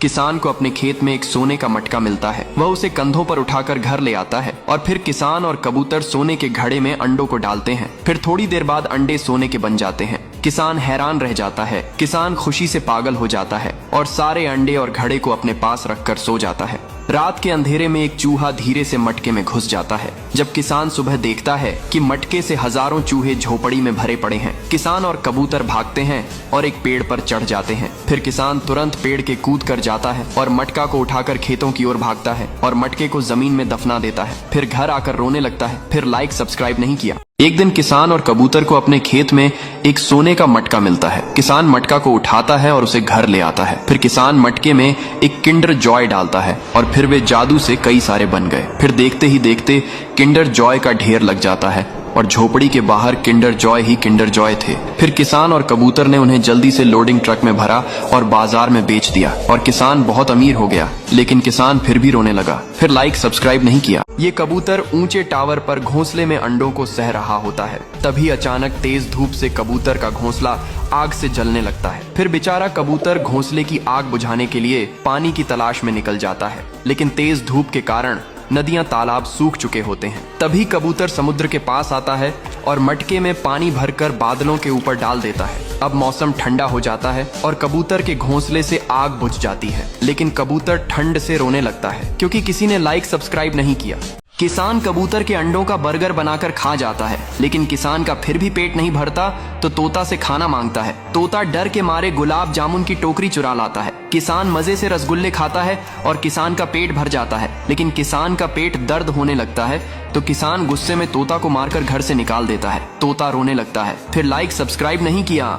किसान को अपने खेत में एक सोने का मटका मिलता है। वह उसे कंधों पर उठाकर घर ले आता है और फिर किसान और कबूतर सोने के घड़े में अंडों को डालते हैं। फिर थोड़ी देर बाद अंडे सोने के बन जाते हैं। किसान हैरान रह जाता है। किसान खुशी से पागल हो जाता है और सारे अंडे और घड़े को अपने पास रखकर सो जाता है। रात के अंधेरे में एक चूहा धीरे से मटके में घुस जाता है। जब किसान सुबह देखता है कि मटके से हजारों चूहे झोपड़ी में भरे पड़े हैं, किसान और कबूतर भागते हैं और एक पेड़ पर चढ़ जाते हैं। फिर किसान तुरंत पेड़ के कूद कर जाता है और मटका को उठाकर खेतों की ओर भागता है और मटके को जमीन में दफना देता है। फिर घर आकर रोने लगता है। फिर लाइक सब्सक्राइब नहीं किया। एक दिन किसान और कबूतर को अपने खेत में एक सोने का मटका मिलता है। किसान मटका को उठाता है और उसे घर ले आता है। फिर किसान मटके में एक किंडर जॉय डालता है और फिर वे जादू से कई सारे बन गए। फिर देखते ही देखते किंडर जॉय का ढेर लग जाता है और झोपड़ी के बाहर Kinder joy he Kinder Joy थे। फिर किसान और कबूतर ने उन्हें जल्दी से लोडिंग ट्रक में भरा और बाजार में बेच दिया और किसान बहुत अमीर हो गया। लेकिन किसान फिर भी रोने लगा। फिर लाइक सब्सक्राइब नहीं किया। ये कबूतर ऊंचे टावर पर घोंसले में अंडों को सह रहा होता है। तभी अचानक तेज धूप से कबूतर का घोंसला आग से जलने लगता है। फिर बेचारा कबूतर घोंसले की आग बुझाने के लिए पानी की तलाश में निकल जाता है। लेकिन तेज धूप के कारण नदियां तालाब सूख चुके होते हैं। तभी कबूतर समुद्र के पास आता है और मटके में पानी भरकर बादलों के ऊपर डाल देता है। अब मौसम ठंडा हो जाता है और कबूतर के घोंसले से आग बुझ जाती है। लेकिन कबूतर ठंड से रोने लगता है क्योंकि किसी ने लाइक सब्सक्राइब नहीं किया। किसान कबूतर के अंडों का बर्गर बनाकर खा जाता है। लेकिन किसान का फिर भी पेट नहीं भरता तो तोता से खाना मांगता है। तोता डर के मारे गुलाब जामुन की टोकरी चुरा लाता है। किसान मजे से रसगुल्ले खाता है और किसान का पेट भर जाता है। लेकिन किसान का पेट दर्द होने लगता है तो किसान गुस्से में तोता को मारकर घर से निकाल देता है। तोता रोने लगता है। फिर लाइक सब्सक्राइब नहीं किया।